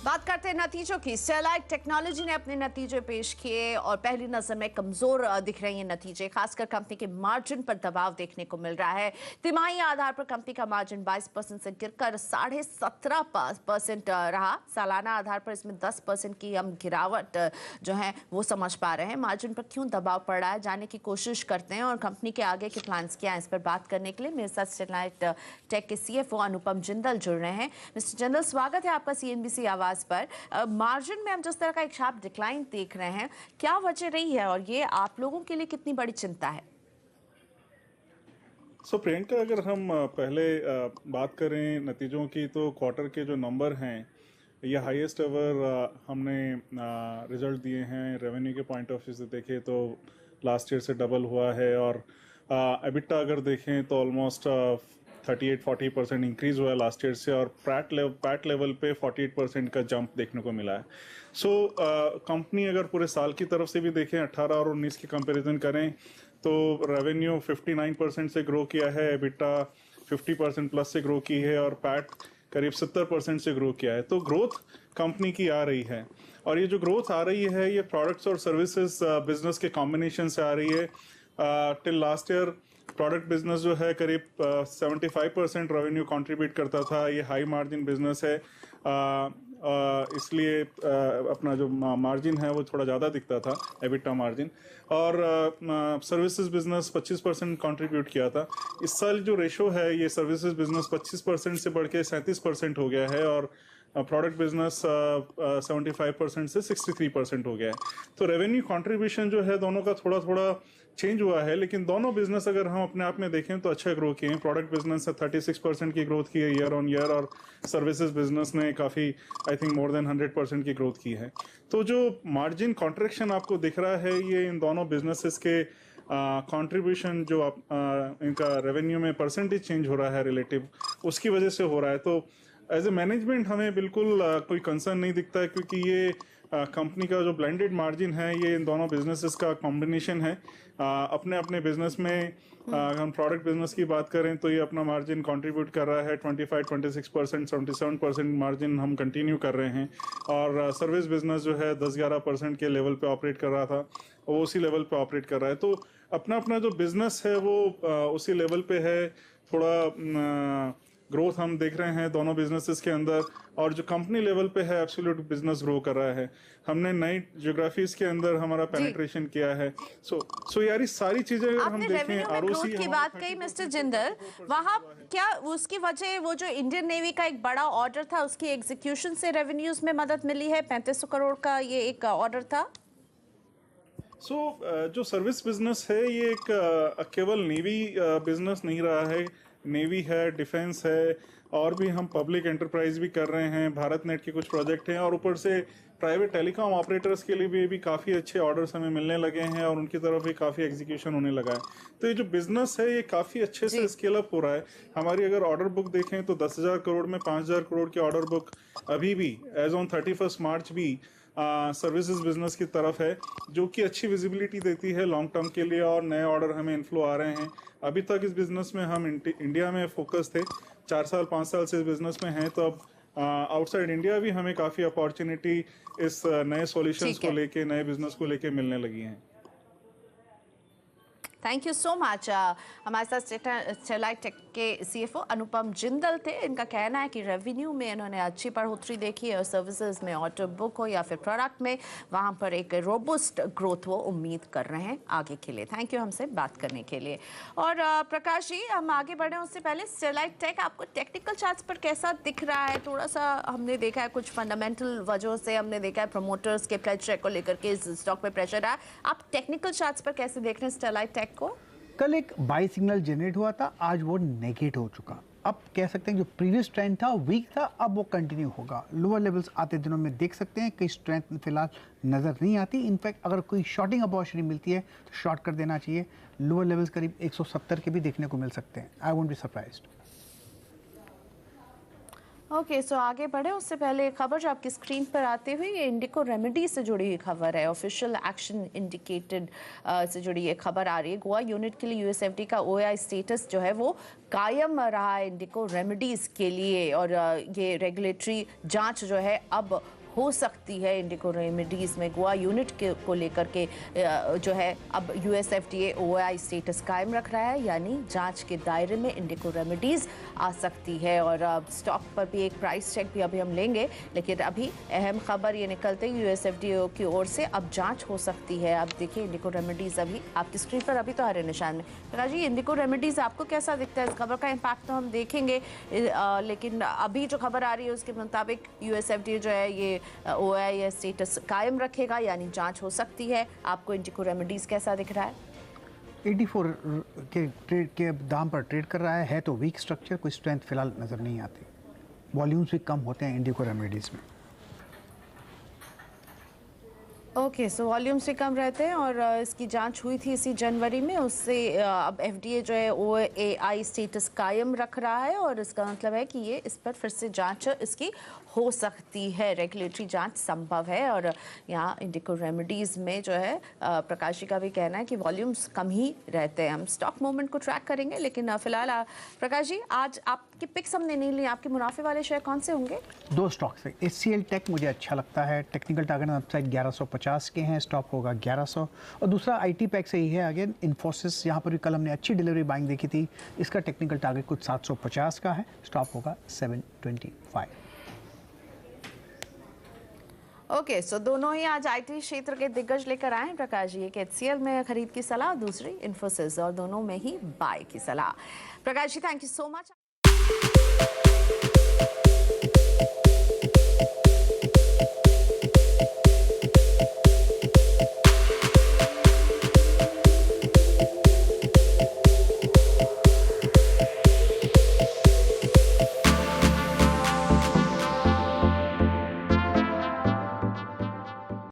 बात करते हैं नतीजों की। स्टरलाइट टेक्नोलॉजी ने अपने नतीजे पेश किए और पहली नजर में कमजोर दिख रहे हैं नतीजे। खासकर कंपनी के मार्जिन पर दबाव देखने को मिल रहा है। तिमाही आधार पर कंपनी का मार्जिन 22% से गिरकर 17.5% रहा। सालाना आधार पर इसमें 10% की हम गिरावट जो है वो समझ पा रहे हैं। मार्जिन पर क्यों दबाव पड़ रहा है जानने की कोशिश करते हैं और कंपनी के आगे के प्लान्स क्या है इस पर बात करने के लिए मेरे साथ स्टरलाइट टेक के CFO अनुपम जिंदल जुड़ रहे हैं। मिस्टर जिंदल, स्वागत है आपका CNBC आवाज पर। मार्जिन में हम जिस तरह का एक शार्प डिक्लाइन देख रहे हैं, क्या वजह रही है और ये आप लोगों के लिए कितनी बड़ी चिंता है? प्रियंका, अगर हम पहले बात करें नतीजों की तो क्वार्टर के जो नंबर हैं ये हाईएस्ट एवर हमने रिजल्ट दिए हैं। रेवेन्यू के पॉइंट ऑफ व्यू से देखें तो लास्ट ईयर से डबल हुआ है और एबिटा अगर देखें तो ऑलमोस्ट 38-40% इंक्रीज हुआ है लास्ट ईयर से और पैट लेवल पे 48% का जंप देखने को मिला है। कंपनी अगर पूरे साल की तरफ से भी देखें 18 और 19 की कंपैरिजन करें तो रेवेन्यू 59% से ग्रो किया है, एबिटा 50% प्लस से ग्रो की है और पैट करीब 70% से ग्रो किया है। तो ग्रोथ कंपनी की आ रही है और ये जो ग्रोथ आ रही है ये प्रोडक्ट्स और सर्विसेज बिजनेस के कॉम्बिनेशन से आ रही है। Till last year product business जो है करीब 75% रेवेन्यू कंट्रीब्यूट करता था। ये हाई मार्जिन बिजनेस है, इसलिए अपना जो मार्जिन है वो थोड़ा ज़्यादा दिखता था, एबिटा मार्जिन। और सर्विसेज बिजनेस 25% कंट्रीब्यूट किया था। इस साल जो रेशो है ये सर्विसेज बिजनेस 25% से बढ़ के 37% हो गया है और प्रोडक्ट बिजनेस 75% से 63% हो गया है। तो रेवेन्यू कंट्रीब्यूशन जो है दोनों का थोड़ा थोड़ा चेंज हुआ है, लेकिन दोनों बिजनेस अगर हम अपने आप में देखें तो अच्छा ग्रो किए हैं। प्रोडक्ट बिजनेस से 36% की ग्रोथ की है ईयर ऑन ईयर और सर्विसेज बिजनेस ने काफ़ी आई थिंक मोर देन 100% की ग्रोथ की है। तो जो मार्जिन कॉन्ट्रैक्शन आपको दिख रहा है ये इन दोनों बिजनेसेस के कंट्रीब्यूशन जो आप इनका रेवेन्यू में परसेंटेज चेंज हो रहा है रिलेटिव, उसकी वजह से हो रहा है। तो एज ए मैनेजमेंट हमें बिल्कुल कोई कंसर्न नहीं दिखता है, क्योंकि ये कंपनी का जो ब्लेंडेड मार्जिन है ये इन दोनों बिजनेसेस का कॉम्बिनेशन है। अपने अपने बिजनेस में हम प्रोडक्ट बिजनेस की बात करें तो ये अपना मार्जिन कंट्रीब्यूट कर रहा है 25-26%, 77% मार्जिन हम कंटिन्यू कर रहे हैं और सर्विस बिजनेस जो है 10-11% के लेवल पे ऑपरेट कर रहा था, वो उसी लेवल पे ऑपरेट कर रहा है। तो अपना अपना जो बिजनेस है वो उसी लेवल पे है। थोड़ा ग्रोथ हम देख रहे हैं दोनों बिजनेसेस के अंदर और जो कंपनी लेवल पे है एब्सोल्यूट बिजनेस ग्रो कर रहा है। हमने नई ज्योग्राफीज के अंदर हमारा पेनिट्रेशन किया है। सो यार ये सारी चीजें अगर हम देखें ROC की बात कही मिस्टर जिंदल, वहां क्या उसकी वजह वो जो इंडियन नेवी का एक बड़ा ऑर्डर था उसकी एग्जीक्यूशन से रेवेन्यूज में मदद मिली है? 3500 करोड़ का ये एक ऑर्डर था। जो सर्विस बिजनेस है ये एक केवल नेवी बिजनेस नहीं रहा है। नेवी है, डिफेंस है और भी हम पब्लिक एंटरप्राइज भी कर रहे हैं। भारत नेट के कुछ प्रोजेक्ट हैं और ऊपर से प्राइवेट टेलीकॉम ऑपरेटर्स के लिए भी काफ़ी अच्छे ऑर्डर्स हमें मिलने लगे हैं और उनकी तरफ भी काफ़ी एग्जीक्यूशन होने लगा है। तो ये जो बिजनेस है ये काफ़ी अच्छे से स्केल अप हो रहा है। हमारी अगर ऑर्डर बुक देखें तो 10,000 करोड़ में 5,000 करोड़ की ऑर्डर बुक अभी भी एज ऑन 31 मार्च भी सर्विसेज बिजनेस की तरफ है, जो कि अच्छी विजिबिलिटी देती है लॉन्ग टर्म के लिए और नए ऑर्डर हमें इनफ्लो आ रहे हैं। अभी तक इस बिजनेस में हम इंडिया में फोकस थे, 4-5 साल से इस बिजनेस में हैं, तो अब आउटसाइड इंडिया भी हमें काफ़ी अपॉर्चुनिटी इस नए सॉल्यूशंस को लेके, नए बिजनेस को लेके मिलने लगी हैं। Thank you so much. हमारे साथ स्टरलाइट टेक के CFO अनुपम जिंदल थे। इनका कहना है कि रेवेन्यू में इन्होंने अच्छी बढ़ोतरी देखी है और सर्विसेज में ऑर्डर बुक हो या फिर प्रोडक्ट में, वहां पर एक रोबस्ट ग्रोथ वो उम्मीद कर रहे हैं आगे के लिए। थैंक यू हमसे बात करने के लिए। और प्रकाश जी, हम आगे बढ़े उससे पहले स्टरलाइट टेक आपको टेक्निकल चार्ट्स पर कैसा दिख रहा है? थोड़ा सा हमने देखा है कुछ फंडामेंटल वजहों से हमने देखा है प्रमोटर्स के प्लेज को लेकर के इस स्टॉक पे प्रेशर आया। आप टेक्निकल चार्ट्स पर कैसे देख रहे हैं स्टरलाइट टेक को? कल एक बाई सिग्नल जनरेट हुआ था, आज वो नेगेट हो चुका। अब कह सकते हैं जो प्रीवियस ट्रेंड था वीक था, अब वो कंटिन्यू होगा। लोअर लेवल्स आते दिनों में देख सकते हैं कि स्ट्रेंथ फिलहाल नज़र नहीं आती। इनफैक्ट अगर कोई शॉर्टिंग अपॉर्चुनिटी मिलती है तो शॉर्ट कर देना चाहिए। लोअर लेवल्स करीब 170 के भी देखने को मिल सकते हैं। I won't be surprised. Okay, so आगे बढ़े उससे पहले खबर जो आपकी स्क्रीन पर आते हुए ये इंडिको रेमेडी से जुड़ी हुई खबर है। ऑफिशियल एक्शन इंडिकेटेड से जुड़ी ये खबर आ रही है। गोवा यूनिट के लिए यूएसएफडी का ओएआई स्टेटस जो है वो कायम रहा है इंडिको रेमेडीज के लिए, और ये रेगुलेटरी जांच जो है अब हो सकती है इंडिको रेमेडीज में गोवा यूनिट को लेकर के जो है अब यूएसएफडीए ओएआई स्टेटस कायम रख रहा है, यानी जांच के दायरे में इंडिको रेमेडीज आ सकती है। और स्टॉक पर भी एक प्राइस चेक भी अभी हम लेंगे, लेकिन अभी अहम खबर ये निकलते ही यूएसएफडीए की ओर से अब जांच हो सकती है। अब देखिए इंडिको रेमेडीज अभी आपकी स्क्रीन पर अभी तो हरे निशान में। प्रकाश जी, इंडिको रेमेडीज आपको कैसा दिखता है? इस खबर का इम्पैक्ट तो हम देखेंगे, लेकिन अभी जो खबर आ रही है उसके मुताबिक यूएसएफडीए जो है ये ओआई स्टेटस कायम रखेगा, यानी जांच हो सकती है। आपको इंडिको रेमेडीज कैसा दिख रहा है? 84 के ट्रेड के दाम पर ट्रेड कर रहा है तो वीक स्ट्रक्चर, कोई स्ट्रेंथ फिलहाल नज़र नहीं आती। वॉल्यूम्स भी कम होते हैं इंडिको रेमेडीज़ में। ओके, सो वॉल्यूम्स भी कम रहते हैं और इसकी जांच हुई थी इसी जनवरी में, उससे अब एफडीए जो है ओएआई स्टेटस कायम रख रहा है, और इसका मतलब है कि ये इस पर फिर से जांच इसकी हो सकती है। रेगुलेटरी जांच संभव है। और यहाँ इंडिको रेमेडीज़ में जो है प्रकाश जी का भी कहना है कि वॉल्यूम्स कम ही रहते हैं। हम स्टॉक मूवमेंट को ट्रैक करेंगे, लेकिन फिलहाल प्रकाश जी आज आपकी पिक्स हमने नहीं ली। आपके मुनाफे वाले शेयर कौन से होंगे? 2 स्टॉक्स है। HCL टेक मुझे अच्छा लगता है, टेक्निकल टारगेट अपसाइड 1150 के हैं, स्टॉप होगा 1100। और दूसरा IT पैक से ही है अगेन इन्फोसिस, यहाँ पर भी कल हमने अच्छी डिलीवरी बाइंग देखी थी, इसका टेक्निकल टारगेट कुछ 750 का है, स्टॉप होगा 725। ओके, सो दोनों ही आज आईटी क्षेत्र के दिग्गज लेकर आए हैं प्रकाश जी। एक HCL में खरीद की सलाह, दूसरी इन्फोसिस, और दोनों में ही बाय की सलाह। Prakash ji, thank you so much.